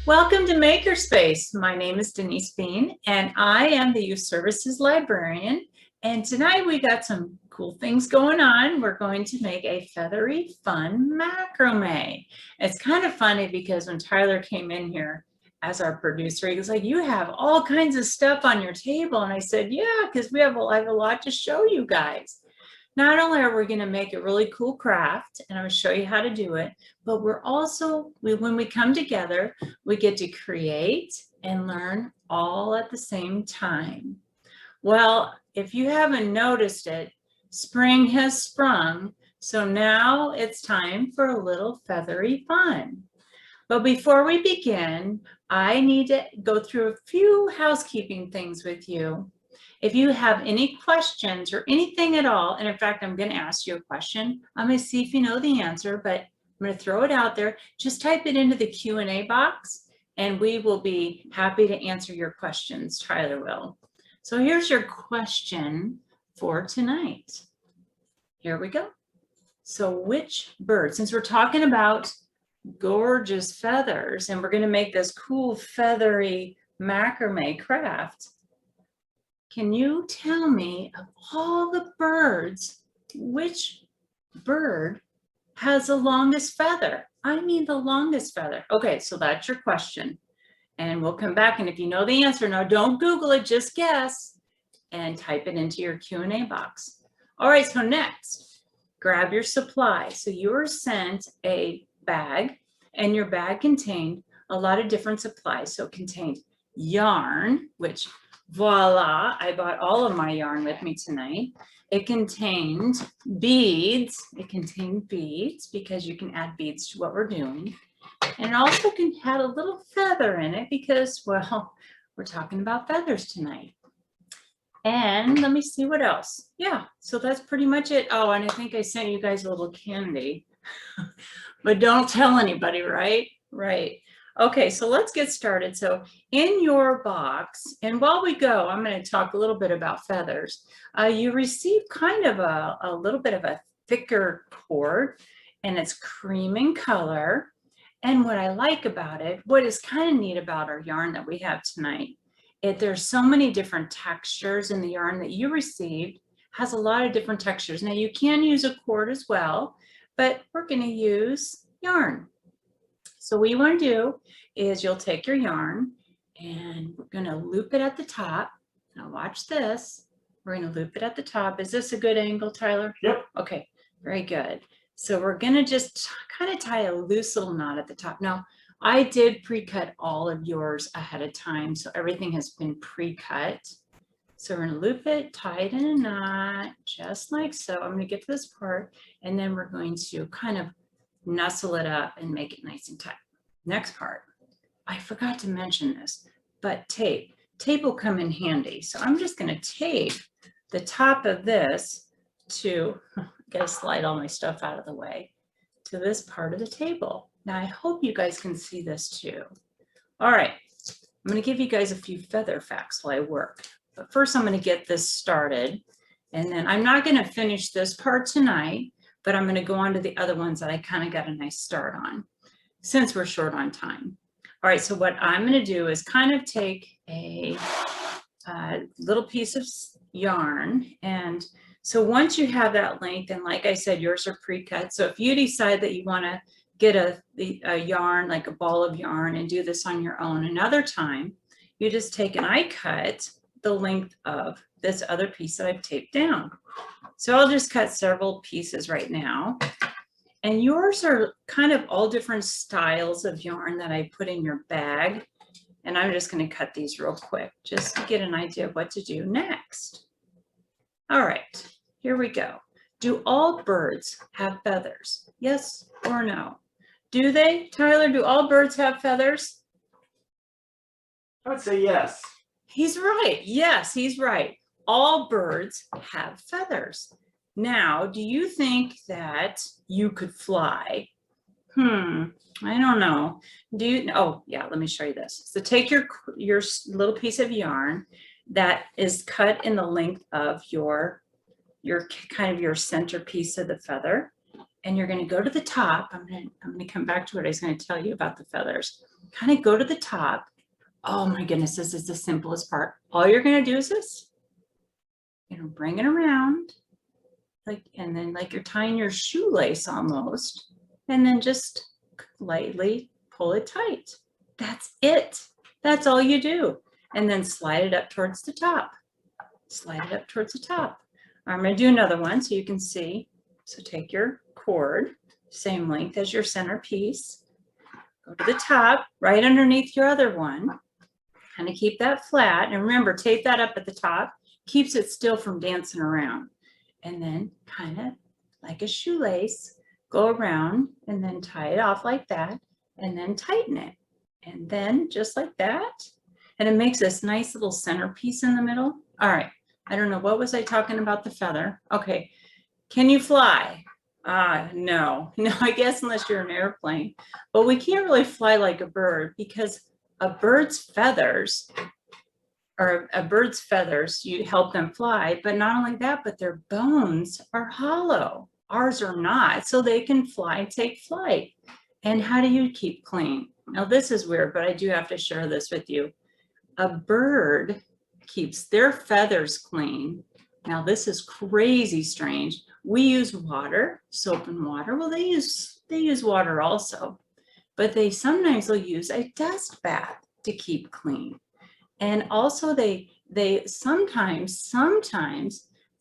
Welcome to Makerspace. My name is Denise Bean, and I am the Youth Services Librarian. And tonight we got some cool things going on. We're going to make a feathery fun macrame. It's kind of funny because when Tyler came in here as our producer, he was like, "You have all kinds of stuff on your table." And I said, "Yeah, because I have a lot to show you guys." Not only are we going to make a really cool craft, and I'm going to show you how to do it, but we're also, when we come together, we get to create and learn all at the same time. Well, if you haven't noticed it, spring has sprung, so now it's time for a little feathery fun. But before we begin, I need to go through a few housekeeping things with you. If you have any questions or anything at all, and in fact, I'm going to ask you a question. I'm going to see if you know the answer, but I'm going to throw it out there. Just type it into the Q&A box, and we will be happy to answer your questions. Tyler will. So here's your question for tonight. Here we go. So which bird, since we're talking about gorgeous feathers, and we're going to make this cool feathery macrame craft, can you tell me of all the birds, which bird has the longest feather? I mean the longest feather. Okay, so that's your question. And we'll come back, and if you know the answer, now don't Google it, just guess and type it into your Q&A box. All right, so next, grab your supply. So you were sent a bag, and your bag contained a lot of different supplies. So it contained yarn, which voila, I bought all of my yarn with me tonight. It contained beads. It contained beads because you can add beads to what we're doing. And it also had a little feather in it because, well, we're talking about feathers tonight. And let me see what else. Yeah, so that's pretty much it. Oh, and I think I sent you guys a little candy, but don't tell anybody, right? Right. Okay, so let's get started. So in your box, and while we go, I'm going to talk a little bit about feathers. You receive kind of a little bit of a thicker cord, and it's cream in color. And what I like about it, what is kind of neat about our yarn that we have tonight, there's so many different textures in the yarn that you received, has a lot of different textures. Now you can use a cord as well, but we're going to use yarn. So what you want to do is you'll take your yarn and we're going to loop it at the top. Now watch this. We're going to loop it at the top. Is this a good angle, Tyler? Yep. Okay, very good. So we're going to just kind of tie a loose little knot at the top. Now, I did pre-cut all of yours ahead of time, so everything has been pre-cut. So we're going to loop it, tie it in a knot, just like so. I'm going to get to this part, and then we're going to kind of nestle it up and make it nice and tight. Next part, I forgot to mention this, but tape. Tape will come in handy. So I'm just going to tape the top of this to, I gotta slide all my stuff out of the way, to this part of the table. Now I hope you guys can see this too. All right, I'm going to give you guys a few feather facts while I work. But first I'm going to get this started, and then I'm not going to finish this part tonight, but I'm going to go on to the other ones that I kind of got a nice start on since we're short on time. All right, so what I'm going to do is kind of take a little piece of yarn, and so once you have that length, and like I said, yours are pre-cut, so if you decide that you want to get a yarn, like a ball of yarn, and do this on your own another time, you just take and I cut the length of this other piece that I've taped down. So I'll just cut several pieces right now. And yours are kind of all different styles of yarn that I put in your bag. And I'm just going to cut these real quick just to get an idea of what to do next. All right, here we go. Do all birds have feathers? Yes or no? Do they? Tyler, do all birds have feathers? I would say yes. He's right. Yes, he's right. All birds have feathers. Now, do you think that you could fly? I don't know. Do you? Oh, yeah, let me show you this. So take your little piece of yarn that is cut in the length of your kind of your centerpiece of the feather, and you're going to go to the top. I'm going to come back to what I was going to tell you about the feathers. kind of go to the top. Oh my goodness, this is the simplest part. All you're going to do is this. Bring it around, and then like you're tying your shoelace almost, and then just lightly pull it tight. That's it. That's all you do. And then slide it up towards the top. Slide it up towards the top. I'm going to do another one so you can see. So take your cord, same length as your centerpiece. Go to the top, right underneath your other one. Kind of keep that flat. And remember, tape that up at the top. Keeps it still from dancing around. And then kind of like a shoelace, go around and then tie it off like that. And then tighten it. And then just like that. And it makes this nice little centerpiece in the middle. All right. I don't know. What was I talking about? The feather. Okay. Can you fly? No, I guess unless you're an airplane, but we can't really fly like a bird because a bird's feathers, you help them fly, but not only that, but their bones are hollow. Ours are not, so they can fly, take flight. And how do you keep clean? Now this is weird, but I do have to share this with you. A bird keeps their feathers clean. Now this is crazy strange. We use water, soap and water. Well, they use water also, but sometimes they'll use a dust bath to keep clean. And also they sometimes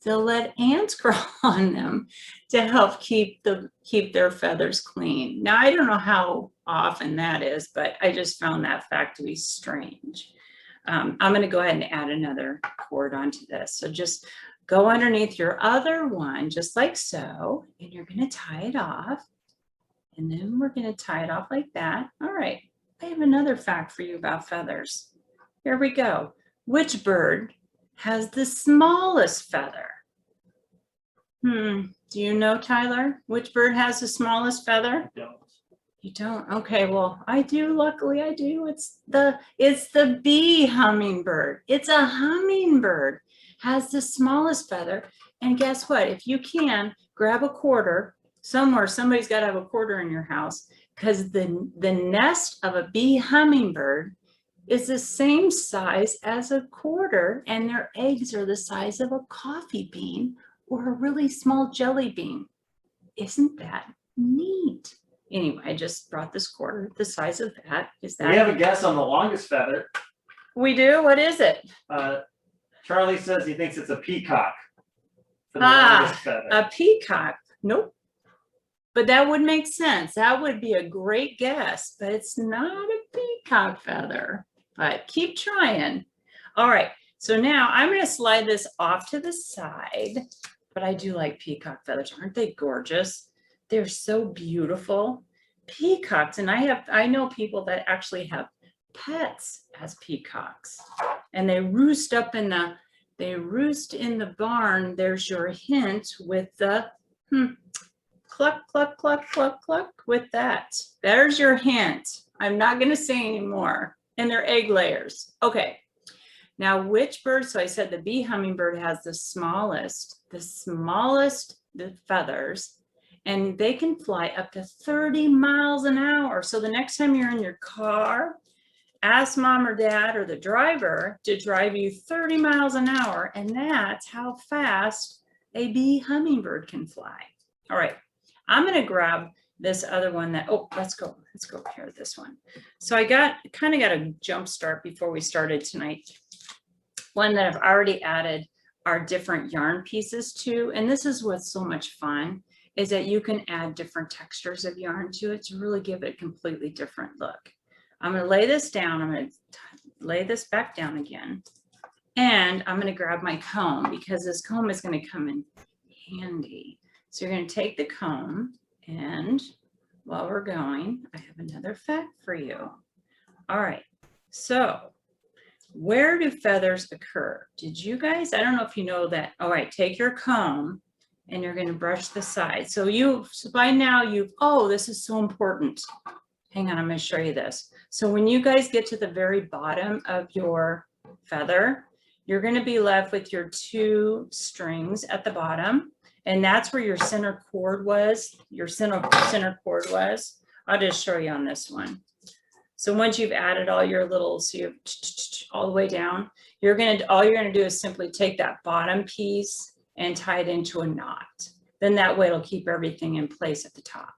they'll let ants crawl on them to help keep their feathers clean. Now I don't know how often that is, but I just found that fact to be strange. I'm going to go ahead and add another cord onto this. So just go underneath your other one, just like so, and you're going to tie it off. And then we're going to tie it off like that. All right. I have another fact for you about feathers. Here we go. Which bird has the smallest feather? Do you know, Tyler? Which bird has the smallest feather? I don't. You don't? Okay, well, I do. Luckily, I do. It's the bee hummingbird. It's a hummingbird. Has the smallest feather. And guess what? If you can, grab a quarter somewhere. Somebody's got to have a quarter in your house because the nest of a bee hummingbird is the same size as a quarter, and their eggs are the size of a coffee bean or a really small jelly bean. Isn't that neat? Anyway, I just brought this quarter, the size of that. Is that? We have a guess on the longest feather. We do? What is it? Charlie says he thinks it's a peacock for the longest feather. A peacock. Nope. But that would make sense. That would be a great guess, but it's not a peacock feather. But keep trying. All right. So now I'm going to slide this off to the side. But I do like peacock feathers. Aren't they gorgeous? They're so beautiful. Peacocks. And I know people that actually have pets as peacocks. And they roost in the barn. There's your hint with the cluck, cluck, cluck, cluck, cluck with that. There's your hint. I'm not going to say anymore. And they're egg layers. Okay. Now, which bird? So I said the bee hummingbird has the smallest feathers, and they can fly up to 30 miles an hour. So the next time you're in your car, ask mom or dad or the driver to drive you 30 miles an hour, and that's how fast a bee hummingbird can fly. All right, I'm going to grab this other one that, let's go over here, this one. So I kind of got a jump start before we started tonight. One that I've already added our different yarn pieces to, and this is what's so much fun, is that you can add different textures of yarn to it to really give it a completely different look. I'm going to lay this down. I'm going to lay this back down again, and I'm going to grab my comb because this comb is going to come in handy. So you're going to take the comb, and while we're going, I have another fact for you. All right, so where do feathers occur? Did you guys, I don't know if you know that. All right, take your comb and you're going to brush the side. So by now this is so important. Hang on, I'm going to show you this. So when you guys get to the very bottom of your feather, you're going to be left with your 2 strings at the bottom. And that's where your center cord was. Your center cord was. I'll just show you on this one. So once you've added all your little, so you're all the way down, all you're gonna do is simply take that bottom piece and tie it into a knot. Then that way it'll keep everything in place at the top.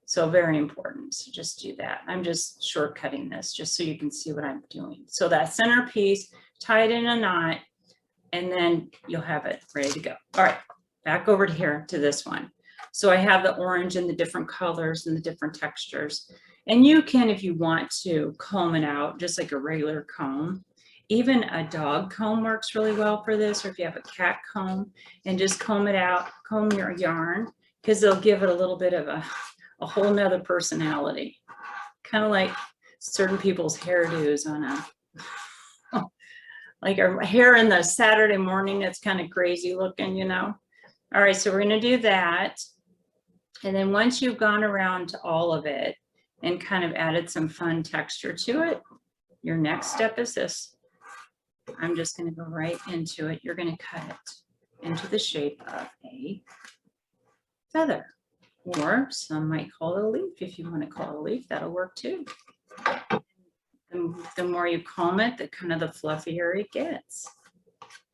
So very important, so just do that. I'm just shortcutting this just so you can see what I'm doing. So that center piece, tie it in a knot, and then you'll have it ready to go. All right, back over to here to this one. So I have the orange and the different colors and the different textures. And you can, if you want to, comb it out just like a regular comb. Even a dog comb works really well for this, or if you have a cat comb, and just comb it out, comb your yarn, because they'll give it a little bit of a whole nother personality. Kind of like certain people's hairdos on a, like our hair in the Saturday morning, it's kind of crazy looking, you know. All right, so we're gonna do that. And then once you've gone around to all of it and kind of added some fun texture to it, your next step is this. I'm just going to go right into it. You're going to cut it into the shape of a feather, or some might call it a leaf. If you want to call it a leaf, that'll work too. And the more you comb it, the kind of the fluffier it gets,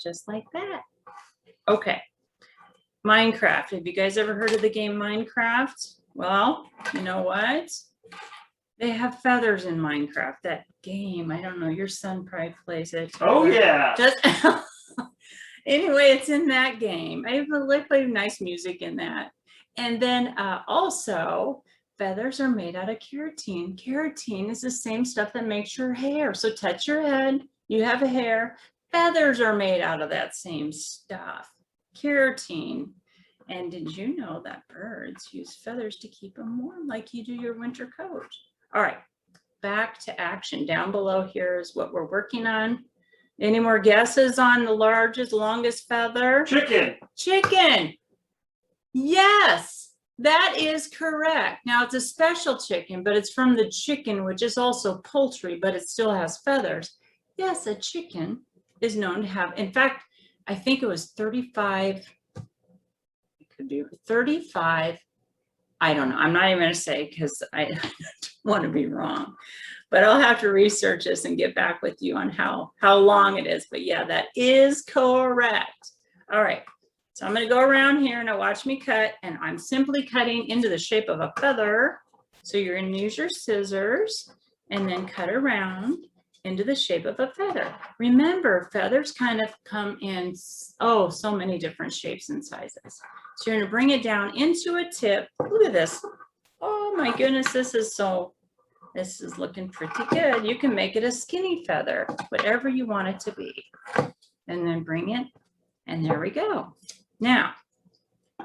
just like that. Okay. Minecraft. Have you guys ever heard of the game Minecraft? Well, you know what? They have feathers in Minecraft. That game, I don't know, your son probably plays it. Oh yeah. Just anyway, it's in that game. I play nice music in that. And then also, feathers are made out of keratin. Keratin is the same stuff that makes your hair. So touch your head, you have a hair. Feathers are made out of that same stuff. Keratin. And did you know that birds use feathers to keep them warm like you do your winter coat? All right, back to action. Down below here is what we're working on. Any more guesses on the largest, longest feather? Chicken. Chicken. Yes, that is correct. Now it's a special chicken, but it's from the chicken, which is also poultry, but it still has feathers. Yes, a chicken is known to have, in fact, I think it was 35, it could be 35, I don't know. I'm not even going to say because I don't want to be wrong, but I'll have to research this and get back with you on how long it is. But yeah, that is correct. All right. So I'm going to go around here and now watch me cut, and I'm simply cutting into the shape of a feather. So you're going to use your scissors and then cut around into the shape of a feather. Remember, feathers kind of come in, oh, so many different shapes and sizes. So you're going to bring it down into a tip. Look at this. Oh my goodness, this is looking pretty good. You can make it a skinny feather, whatever you want it to be. And then bring it, and there we go. Now,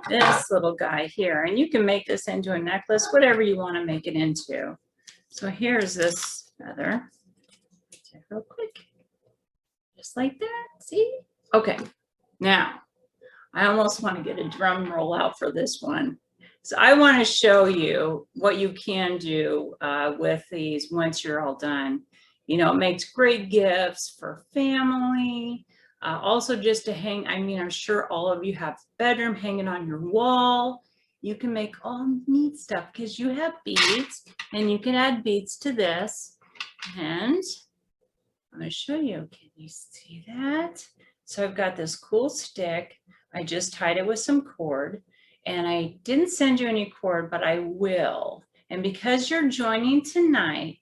this little guy here, and you can make this into a necklace, whatever you want to make it into. So here's this feather. Real quick, just like that. See? Okay. Now, I almost want to get a drum roll out for this one. So I want to show you what you can do with these once you're all done. You know, it makes great gifts for family. Also just to hang, I mean, I'm sure all of you have bedroom hanging on your wall. You can make all neat stuff because you have beads, and you can add beads to this. And I'm going to show you. Can you see that? So I've got this cool stick. I just tied it with some cord, and I didn't send you any cord, but I will. And because you're joining tonight,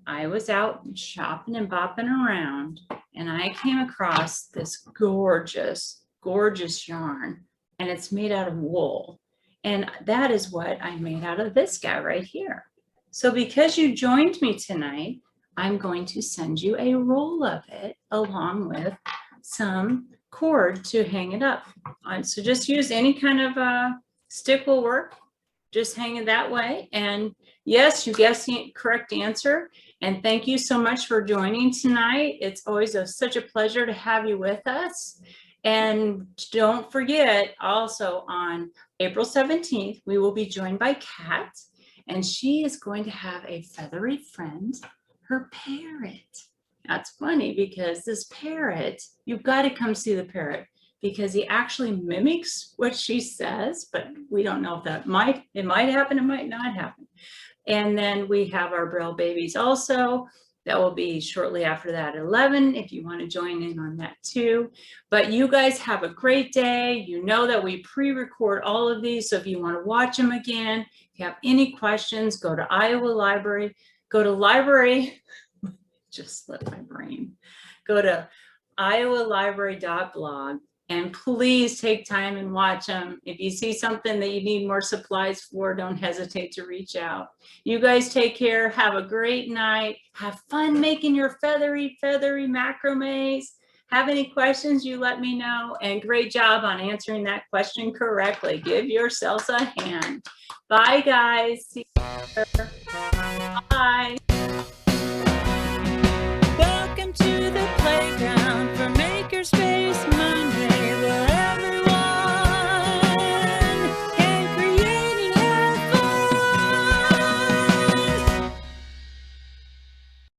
I was out shopping and bopping around, and I came across this gorgeous, gorgeous yarn, and it's made out of wool. And that is what I made out of this guy right here. So because you joined me tonight, I'm going to send you a roll of it along with some cord to hang it up on. So just use any kind of stick will work. Just hang it that way. And yes, you guessed the correct answer. And thank you so much for joining tonight. It's always such a pleasure to have you with us. And don't forget, also on April 17th, we will be joined by Kat, and she is going to have a feathery friend, her parrot. That's funny because this parrot, you've got to come see the parrot because he actually mimics what she says, but we don't know if it might happen, it might not happen. And then we have our Braille babies also. That will be shortly after that at 11 if you want to join in on that too. But you guys have a great day. You know that we pre-record all of these. So if you want to watch them again, if you have any questions, go to Iowa Library. Go to library, just slipped my brain. Go to iowalibrary.blog and please take time and watch them. If you see something that you need more supplies for, don't hesitate to reach out. You guys take care. Have a great night. Have fun making your feathery macrames. Have any questions, you let me know. And great job on answering that question correctly. Give yourselves a hand. Bye, guys. See you later. Bye.